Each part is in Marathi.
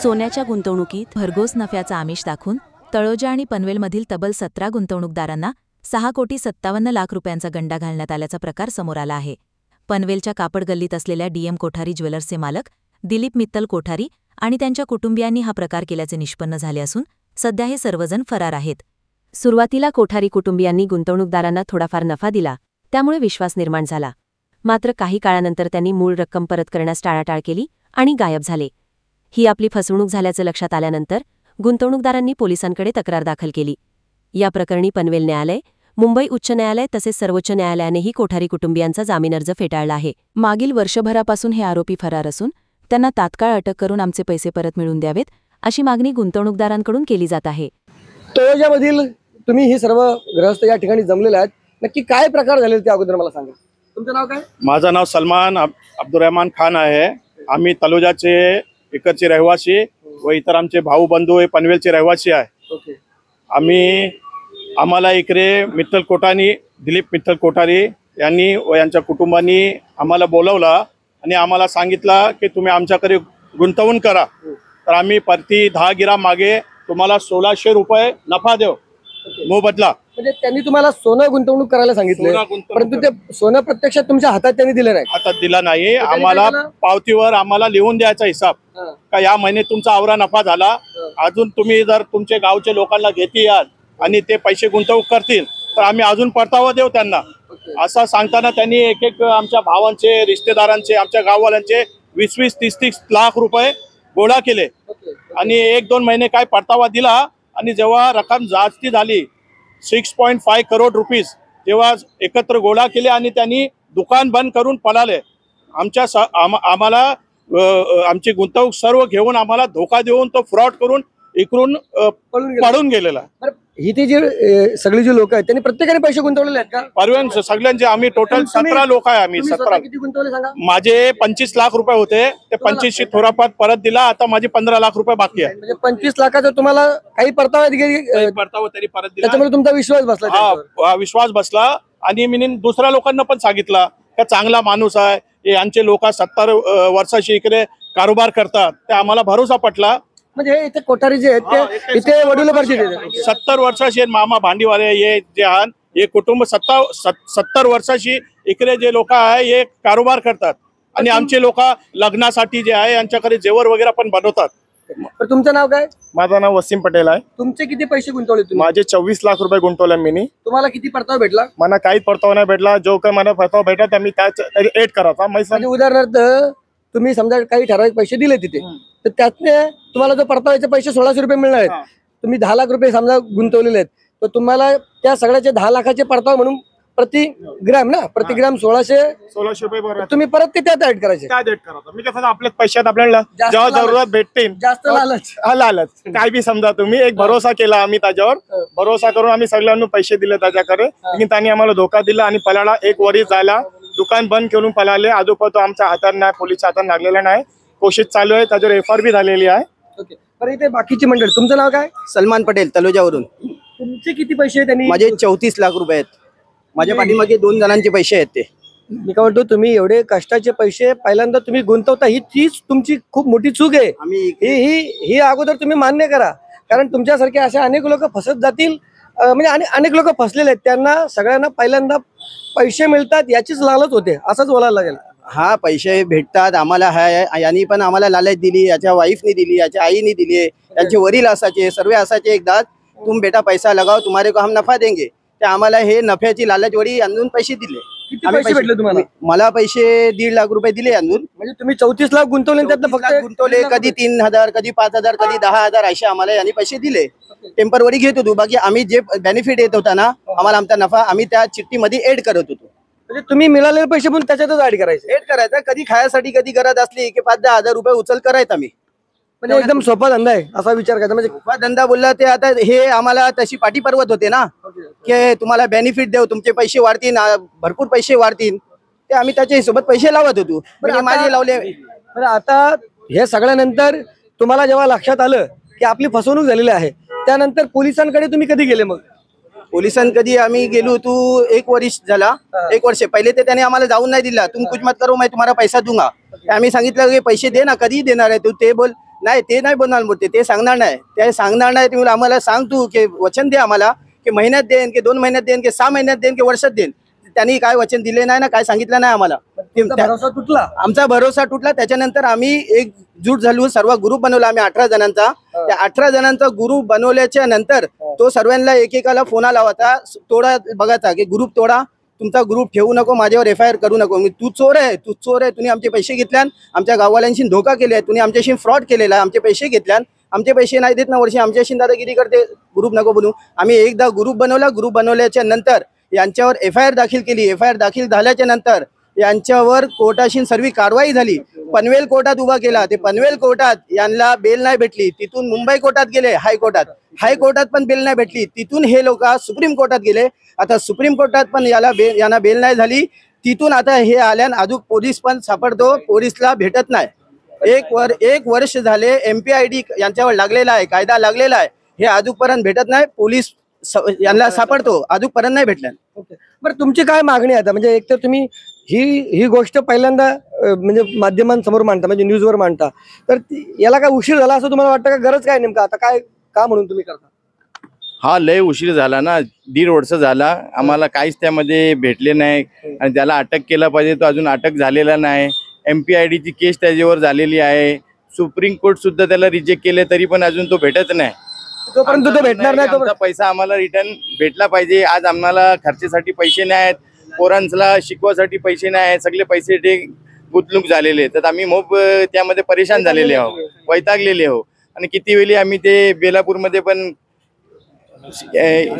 सोन्याच्या गुंतवणुकीत भरघोस नफ्याचा आमिष दाखवून तळोजा आणि पनवेलमधील तब्बल 17 गुंतवणूकदारांना 6,57,00,000 रुपयांचा गंडा घालण्यात आल्याचा प्रकार समोर आला आहे। पनवेलच्या कापड गल्लीत असलेल्या डीएम कोठारी ज्वेलर्सचे मालक दिलीप मित्तल कोठारी आणि त्यांच्या कुटुंबियांनी हा प्रकार केल्याचे निष्पन्न झाले असून सध्या हे सर्वजण फरार आहेत। सुरुवातीला कोठारी कुटुंबियांनी गुंतवणूकदारांना थोडाफार नफा दिला, त्यामुळे विश्वास निर्माण झाला। मात्र काही काळानंतर त्यांनी मूळ रक्कम परत करण्यास टाळाटाळ केली आणि गायब झाले। ही आपली फसवणूक झाल्याचं लक्षात आल्यानंतर गुंतवणूकदारांनी पोलिसांकडे तक्रार दाखल केली। या प्रकरणी पनवेल न्यायालय, मुंबई उच्च न्यायालय तसेच सर्वोच्च न्यायालयानेही कोठारी कुटुंबियांचा जामीन अर्ज फेटाळला आहे। मागील वर्षभरापासून हे आरोपी फरार असून त्यांना तात्काळ अटक करून आमचे पैसे परत मिळवून द्यावेत अशी मागणी गुंतवणूकदारांकडून केली जात आहे। तळोजामधील तुम्ही हे सर्व ग्रहस्थ या ठिकाणी जमलेले आहेत, नक्की काय प्रकार झाले ते अगोदर मला सांगा। तुमचं नाव काय? माझं नाव सलमान अब्दुर्रहमान खान आहे। आम्ही तळोजाचे इकडचे रहिवासी व इतर आमचे भाऊ बंधू हे पनवेलचे रहिवासी आहे। आम्हाला इकडे मित्तल कोठारी, दिलीप मित्तल कोठारी यांनी व यांच्या कुटुंबांनी आम्हाला बोलवलं आणि आम्हाला सांगितलं की तुम्ही आमच्याकडे गुंतवणूक करा, तर आम्ही प्रति 10 ग्राम मागे तुम्हाला 1600 रुपये नफा देऊ मोबदला। म्हणजे त्यांनी तुम्हाला सोनं गुंतवणूक करायला सांगितलं, परंतु ते सोनं प्रत्यक्षात तुमच्या हातात त्यांनी दिलं नाही? हातात दिला नाही। आम्हाला पावतीवर आम्हाला लिहून द्यायचा हिसाब का या महिन्यात तुमचा आवरा नफा झाला, अजून तुम्ही जर तुमचे गावचे लोकांना घेती याल आणि ते पैसे गुंतवणूक करतील तर आम्ही अजून परतावा देऊ त्यांना, असं सांगताना त्यांनी एक एक आमच्या भावांचे, रिश्तेदारांचे, आमच्या गाववाल्यांचे 20-20, 30-30 लाख रुपये गोळा केले आणि 1-2 महिने काय परतावा दिला आणि जेव्हा रक्कम जास्ती झाली 6.5 करोड रुपीज तेव्हा एकत्र गोळा केले आणि त्यांनी दुकान बंद करून पळाले। आम्हाला आमची गुंतवणूक सर्व घेऊन आम्हाला धोका देऊन तो फ्रॉड करून इकडून पळून गेलेला। ही ती जी सगळी जी लोक आहेत त्यांनी प्रत्येकाने पैसे गुंतवलेले आहेत का? परवान सगळ्यांचे आम्ही टोटल 17 लोक आहे। आम्ही 17 किती गुंतवले सांगा? माझे 25 लाख रुपये होते, ते 25 थोडाफार परत दिला, आता माझे 15 लाख रुपये बाकी आहे। म्हणजे 25 लाखाचा तुम्हाला काही परतावा परतावा तरी परत दिला, त्याच्यामुळे तुमचा विश्वास बसला? हा, विश्वास बसला आणि मी दुसऱ्या लोकांना पण सांगितलं का चांगला माणूस आहे, यांचे लोक 70 वर्षाशी इकडे कारोबार करतात, ते आम्हाला भरोसा पटला। म्हणजे इथे कोठारी जे आहेत ते इथे वडिलोपार्जित आहेत, 70 वर्षाशी मामा भांडीवाले हे जे आहेत, हे कुटुंब 70 वर्षाशी इकडे जे लोक आहे हे कारोबार करतात आणि आमचे लोक लग्नासाठी जे आहे यांच्याकडे जेवण वगैरे पण बनवतात। तुमचं नाव काय? माझं नाव वसीम पटेल आहे। तुमचे किती पैसे गुंतवले तुम्ही? माझे 24 लाख रुपये गुंतवले मी। तुम्हाला किती परतावा भेटला? मला काहीच परतावा नाही भेटला। जो काही मला परतावा भेटला तर मी त्याच एड करायचा। म्हणजे उदाहरणार्थ तुम्ही समजा काही ठराविक पैसे दिले तिथे, तर त्यातने तुम्हाला जो परताव्याचे पैसे 1600 रुपये मिळणार आहेत, तुम्ही 10 लाख रुपये समजा गुंतवलेले आहेत, तर तुम्हाला त्या सगळ्याचे 10 लाखाचे परतावा म्हणून प्रति ग्राम 1600 रुपये तुम्ही परत ते त्यात ऍड करायचे। मी कसं आपल्याच पैशात आपल्याला जेव्हा जरूरत भेटतील जास्त लालच काय बी समजा तुम्ही एक भरोसा केला, आम्ही त्याच्यावर भरोसा करून आम्ही सगळ्यांना पैसे दिले त्याच्याकडे, लेकिन त्यांनी आम्हाला धोका दिला आणि पलाला 1 वरी जायला दुकान बंद करून पळाले। आजोपतो आमच्या हातात नाही, पोलिसच्या हातात लागलेला नाही, कोशिश चालू आहे, त्याच्यावर FR बी झालेली आहे। ओके, पण इथे बाकीची मंडळी, तुमचं नाव काय? सलमान पटेल, तलोजावरून। तुमचे किती पैसे त्यांनी? माझे 34 लाख रुपये आहेत। माझ्या पाठीमागे 2 जणांचे पैसे आहेत ते। मी काय म्हणतो, तुम्ही एवढे कष्टाचे पैसे पहिल्यांदा तुम्ही गुंतवता, ही तीच तुमची खूप मोठी चूक आहे। ही अगोदर तुम्ही मान्य करा, कारण तुमच्यासारखे असे अनेक लोक फसत जातील, म्हणजे अनेक लोक फसलेले आहेत, त्यांना सगळ्यांना पहिल्यांदा पैसे मिळतात याचीच लालच होते, असंच बोलायला लागेल। हा, पैसे भेटतात आम्हाला, यांनी पण आम्हाला लालच दिली, याच्या वाईफनी दिली, याच्या आईनी दिली, यांचे वडील असायचे, सर्व असायचे, एकदा तुम बेटा पैसा लगाओ तुम्हारे को हम नफा देंगे, ते आम्हाला हे नफ्याची लालच वडी आणून पैसे दिले। किती पैसे भेटले तुम्हाला? मला पैसे 1.5 लाख रुपये दिले आणून। म्हणजे तुम्ही 34 लाख गुंतवले, त्यातलं फक्त गुंतवले, कधी 3000, कधी 5000, कधी 10000 असे आम्हाला यांनी पैसे दिले। टेम्परवरी घेत होतो, बाकी आम्ही जे बेनिफिट येत होता ना आम्हाला, आमचा नफा आम्ही त्या चिठ्ठीमध्ये ऍड करत होतो। म्हणजे तुम्ही मिळालेले पैसे पण त्याच्यातच ऍड करायचे? कधी खायासाठी, कधी गरज असली की 5-10 हजार रुपये उचल करायचा मी। म्हणजे एकदम सोपा धंदा आहे असा विचार करायचा? म्हणजे सोपा धंदा बोलला ते, आता हे आम्हाला तशी पाठी पर्वत होते ना की तुम्हाला बेनिफिट देऊ, तुमचे पैसे वाढतील, भरपूर पैसे वाढतील, ते आम्ही त्याच्या हिशोबात पैसे लावत होतो, माझे लावले। आता हे सगळ्यानंतर तुम्हाला जेव्हा लक्षात आलं की आपली फसवणूक झालेली आहे, त्यानंतर पोलिसांकडे तुम्ही कधी गेले? मग पोलिसांकडे आम्ही गेलो होतो 1 वर्ष झाला। 1 वर्ष पहिले ते त्याने आम्हाला जाऊन नाही दिला, तुम कुछ मत करो मैं तुम्हारा पैसा दूंगा। आम्ही सांगितलं की पैसे दे ना, कधी देणार आहे तू? ते बोल नाही ते नाही बनवायला मोठे, ते सांगणार नाही, ते सांगणार नाही. तुम्ही आम्हाला सांग तू की वचन दे आम्हाला की महिन्यात देईन की 2 महिन्यात देईन की 6 महिन्यात देईन की वर्षात देईन. त्यांनी काय वचन दिले नाही ना, काय सांगितलं नाही आम्हाला. भरोसा तुटला. आमचा भरोसा तुटला. त्याच्यानंतर आम्ही एकजूट झालो, सर्व ग्रुप बनवला आम्ही 18 जणांचा. त्या 18 जणांचा ग्रुप बनवल्याच्या नंतर तो सर्वांना एकेकाला फोन आला होता, तोडा बघायचा की ग्रुप तोडा, तुमचा ग्रुप ठेवू नको, माझ्यावर FIR करू नको. मी तू चोर आहे, तू चोर आहे, तुम्ही आमचे पैसे घेतल्या, आमच्या गाववाल्यांशी धोका केले, तुम्ही आमच्याशी फ्रॉड केलेला आहे, आमचे पैसे घेतल्या, आमचे पैसे नाही देत ना वर्षी, आमच्याशी दादागिरी करते, ग्रुप नको बोलू. आम्ही एकदा ग्रुप बनवला. ग्रुप बनवल्याच्या नंतर यांच्यावर FIR दाखल केली. FIR दाखल झाल्याच्या नंतर यांच्यावर कोर्टाशी सर्व कारवाई झाली. पनवेल कोर्टात उभा केला. ते पनवेल कोर्टात यांना बेल नाही भेटली. तिथून मुंबई कोर्टात गेले, हायकोर्टात पण बेल नाही भेटली. तिथून हे लोक सुप्रीम कोर्टात गेले. आता सुप्रीम कोर्टात पण यांना बेल नाही झाली. तिथून आता हे आल्यान अजून पोलीस पण सापडतो, पोलीसला भेटत नाही. एक वर्ष झाले MPID यांच्यावर लागलेला आहे, कायदा लागलेला आहे, हे अजूनपर्यंत भेटत नाही. पोलीस यांना सापडतो, अजूनपर्यंत नाही भेटल्या. बरं, तुमची काय मागणी आहे आता? म्हणजे एक तर तुम्ही ही गोष्ट पहिल्यांदा म्हणजे माध्यमांसमोर मांडता, म्हणजे न्यूजवर मांडता, तर याला काय उशीर झाला असं तुम्हाला वाटतं का? गरज काय नेमका आता काय का म्हणून तुम्ही करता? हा लय उशीर झाला ना, 1.5 वर्ष झाला, आम्हाला काहीच त्यामध्ये भेटले नाही. आणि त्याला अटक केला पाहिजे, तो अजून अटक झालेला नाही. MPID ची केस त्याच्यावर झालेली आहे. सुप्रीम कोर्ट सुद्धा त्याला रिजेक्ट केले, तरी पण अजून तो भेटत नाही. जोपर्यंत तो भेटणार नाही आमचा पैसा आम्हाला रिटर्न भेटला पाहिजे. आज आम्हाला खर्चासाठी पैसे नाही आहेत, पोरांना शिकवासाठी पैसे नाही आहेत, सगळे पैसे ते गुंतवणूक झालेले, तर आम्ही मोब त्यामध्ये परेशान झालेले आहो, वैतागलेले आहो. आणि किती वेळी आम्ही ते बेलापूरमध्ये पण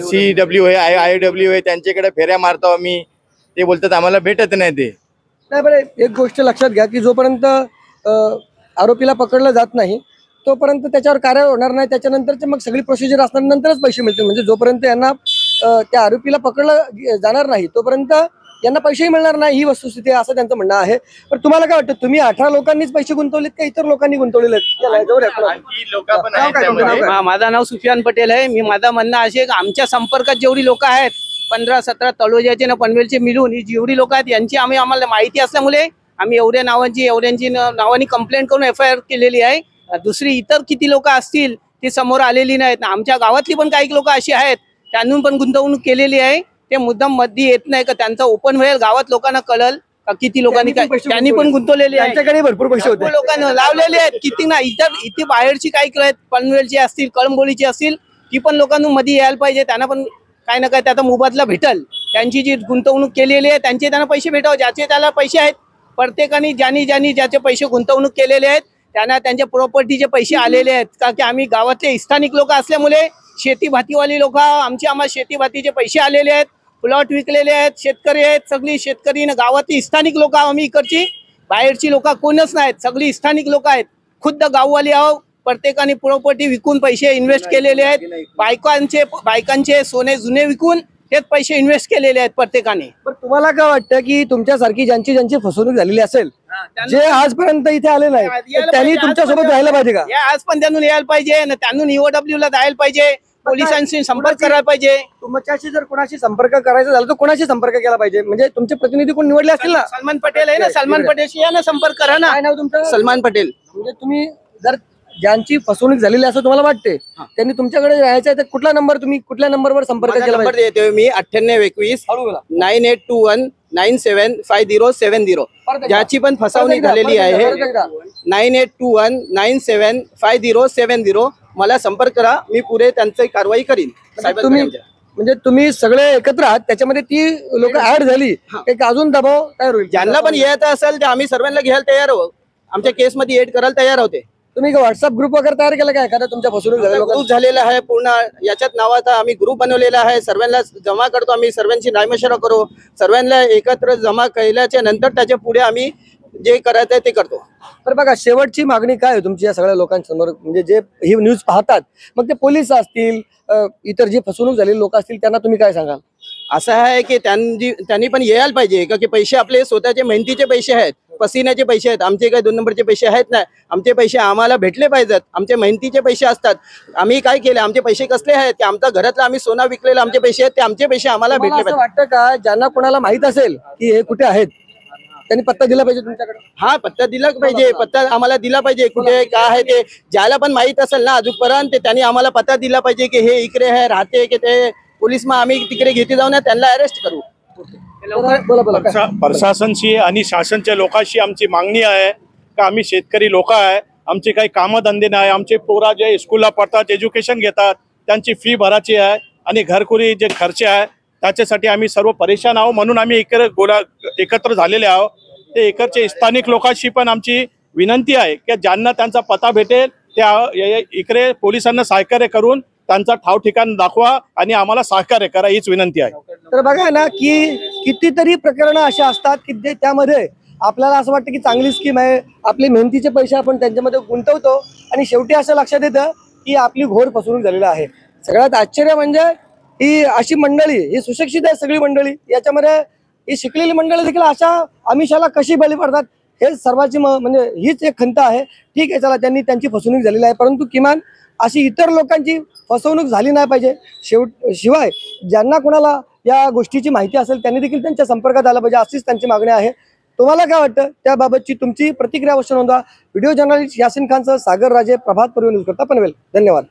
CW आहे, IW आहे, त्यांच्याकडे फेऱ्या मारतो आम्ही, ते बोलतात आम्हाला भेटत नाही. ते नाही. बरं, एक गोष्ट लक्षात घ्या की जोपर्यंत आरोपीला पकडलं जात नाही तोपर्यंत त्याच्यावर कारवाई होणार नाही. त्याच्यानंतरचे मग सगळी प्रोसिजर असणार, नंतरच पैसे मिळतील. म्हणजे जोपर्यंत यांना त्या आरोपीला पकडलं जाणार नाही तोपर्यंत यांना पैसेही मिळणार नाही, ही वस्तुस्थिती आहे असं त्यांचं म्हणणं आहे. पण तुम्हाला काय वाटतं, तुम्ही 18 लोकांनीच पैसे गुंतवलेत का इतर लोकांनी गुंतवलेले आहेत? माझं नाव सुफियान पटेल आहे. माझं म्हणणं असे आमच्या संपर्कात जेवढी लोक आहेत 15-17 तळोजाचे ना पनवेलचे मिळून ही जेवढी लोक आहेत यांची आम्हाला माहिती असल्यामुळे आम्ही एवढ्यांची नावांनी कंप्लेंट करून FIR केलेली आहे. दुसरी इतर किती लोक असतील ती समोर आलेली नाहीत. आमच्या गावातली पण काही लोक अशी आहेत त्यांनी पण गुंतवणूक केलेली आहे. ते मुद्दाम मध्ये येत नाही का त्यांचा ओपन होईल, गावात लोकांना कळल का किती लोकांनी त्यांनी पण गुंतवलेली आहे. त्यांच्याकडे भरपूर पैसे होते, लोकांना लावलेले आहेत किती ना. इथे बाहेरची काही पनवेलची असतील, कळंबोलीची असतील, ती पण लोकांना मध्ये यायला पाहिजे. त्यांना पण काही ना काही त्याचा मोबदला भेटल. त्यांची जी गुंतवणूक केलेली आहे त्यांचे त्यांना पैसे भेटावे, ज्याचे त्याला पैसे आहेत. प्रत्येकाने ज्यांनी ज्याचे पैसे गुंतवणूक केलेले आहेत त्यांना त्यांच्या प्रॉपर्टीचे पैसे आलेले आहेत. का की आम्ही गावातले स्थानिक लोक असल्यामुळे शेती भातीवाली लोक आम्हाला शेती भातीचे पैसे आलेले आहेत, प्लॉट विकलेले आहेत, शेतकरी आहेत, सगळी शेतकरी गावातली स्थानिक लोक आम्ही इकडची, बाहेरची लोक कोणच नाहीत, सगळी स्थानिक लोक आहेत. खुद्द गाववाली आहो. प्रत्येकाने प्रॉपर्टी विकून पैसे इन्व्हेस्ट केलेले आहेत. बायकांचे सोने जुने विकून तेच पैसे इन्व्हेस्ट केलेले आहेत प्रत्येकाने. पण तुम्हाला काय वाटतं की तुमच्यासारखी ज्यांची फसवणूक झालेली असेल, जे आजपर्यंत इथे आले नाही, त्यांनी तुमच्यासोबत राहायला पाहिजे का? आज पण त्यांनी यायला पाहिजे ना, त्यांनी EOW ला जायला पाहिजे, पोलिसांशी संपर्क करायला पाहिजे. तुमच्याशी जर कोणाशी संपर्क करायचा झाला तर कोणाशी संपर्क केला पाहिजे? म्हणजे तुमचे प्रतिनिधी कोण निवडले असतील ना? सलमान पटेल आहे ना, सलमान पटेलशी या ना संपर्क करा ना. काय नाव तुमचं? सलमान पटेल. म्हणजे तुम्ही जर ज्यांची फसवणूक झालेली असं तुम्हाला वाटते त्यांनी तुमच्याकडे राहायचं आहे तर कुठला नंबर, तुम्ही कुठल्या नंबरवर संपर्क केला नंबर पाहिजे? देतोय मी 9821 9821 975070. ज्याची पण फसवणूक झालेली आहे 9821 975070. मला संपर्क करा, मी पुढे त्यांची कारवाई करीन. म्हणजे तुम्ही सगळे एकत्र आहात, त्याच्यामध्ये ती लोक ऍड झाली, एक अजून दबाव तयार होईल. ज्यांना पण यायचं असेल ते आम्ही सर्वांना घ्यायला तयार आहोत, आमच्या केसमध्ये ऍड करायला तयार होते. तुम्ही व्हॉट्सअप ग्रुप वगैरे तयार केला काय एखादा तुमच्या फसवणूक ग्रुप झालेला आहे पूर्ण, याच्यात नावाचा आम्ही ग्रुप बनवलेला आहे. सर्वांना जमा करतो आम्ही, सर्वांची नामशरा करू, सर्वांना एकत्र जमा केल्याच्या नंतर त्याच्या पुढे आम्ही जे करायचं आहे ते करतो. तर बघा, शेवटची मागणी काय आहे तुमची या सगळ्या लोकांसमोर, म्हणजे जे ही न्यूज पाहतात, मग ते पोलीस असतील, इतर जे फसवणूक झालेली लोक असतील, त्यांना तुम्ही काय सांगाल? असं आहे की त्यांनी पण यायला पाहिजे का, की पैसे आपले स्वतःचे मेहनतीचे पैसे आहेत, पसिन्याचे पैसे आहेत. आमचे काही 2 नंबरचे पैसे आहेत नाही. आमचे पैसे आम्हाला भेटले पाहिजेत. आमचे मेहनतीचे पैसे असतात. आम्ही काय केले, आमचे पैसे कसले आहेत की आमचा घरातला आम्ही सोना विकलेला आमचे पैसे आहेत, ते आमचे पैसे आम्हाला भेटले पाहिजे. वाटतं का ज्यांना कोणाला माहित असेल की हे कुठे आहेत त्यांनी पत्ता दिला पाहिजे तुमच्याकडे. हा पत्ता दिला पाहिजे, पत्ता आम्हाला दिला पाहिजे, कुठे काय आहे ते ज्याला पण माहित असेल ना अजूनपर्यंत त्यांनी आम्हाला पत्ता दिला पाहिजे की हे इकडे आहे राहते की ते पोलीस मग आम्ही तिकडे घेते जाऊन त्यांना अरेस्ट करू. बोला काय? प्रशासनशी आणि शासनच्या लोकांशी आमची मागणी आहे का आम्ही शेतकरी लोक आहे, आमचे काही कामधंदे नाही, आमचे पोरा जे स्कूलला पडतात एज्युकेशन घेतात त्यांची फी भरायची आहे आणि घरकुरी जे खर्च आहे त्याच्यासाठी आम्ही सर्व परेशान आहोत. म्हणून आम्ही एकत्र झालेले आहोत. ते इकडचे स्थानिक लोकांशी पण आमची विनंती आहे की ज्यांना त्यांचा पत्ता भेटेल त्या इकडे पोलिसांना सहकार्य करून त्यांचा ठाव ठिकाण दाखवा आणि आम्हाला सहकार्य करा हीच विनंती आहे. तर बघा ना की कितीतरी प्रकरणं अशा असतात की त्यामध्ये आपल्याला असं वाटतं की चांगली स्कीम आहे, आपले मेहनतीचे पैसे आपण त्यांच्यामध्ये गुंतवतो आणि शेवटी असं लक्षात येतं की आपली घोर फसवणूक झालेली आहे. सगळ्यात आश्चर्य म्हणजे ही अशी मंडळी, ही सुशिक्षित आहे सगळी मंडळी, याच्यामध्ये ही शिकलेली मंडळी देखील अशा आमिषाला कशी बळी पडतात हे सर्वांची म्हणजे हीच एक खंत आहे. ठीक आहे, चला त्यांनी त्यांची फसवणूक झालेली आहे, परंतु किमान अशी इतर लोकांची फसवणूक झाली नाही पाहिजे. शिवाय ज्यांना कोणाला या गोष्टीची माहिती असेल त्यांनी देखील त्यांच्या संपर्कात आलं पाहिजे, अशीच त्यांची मागणी आहे. तुम्हाला काय वाटतं त्याबाबतची तुमची प्रतिक्रिया अवश्य नोंदवा. व्हिडिओ जर्नलिस्ट यासिन खानसह सागर राजे, प्रभात पूर्व न्यूज करता पनवेल. धन्यवाद.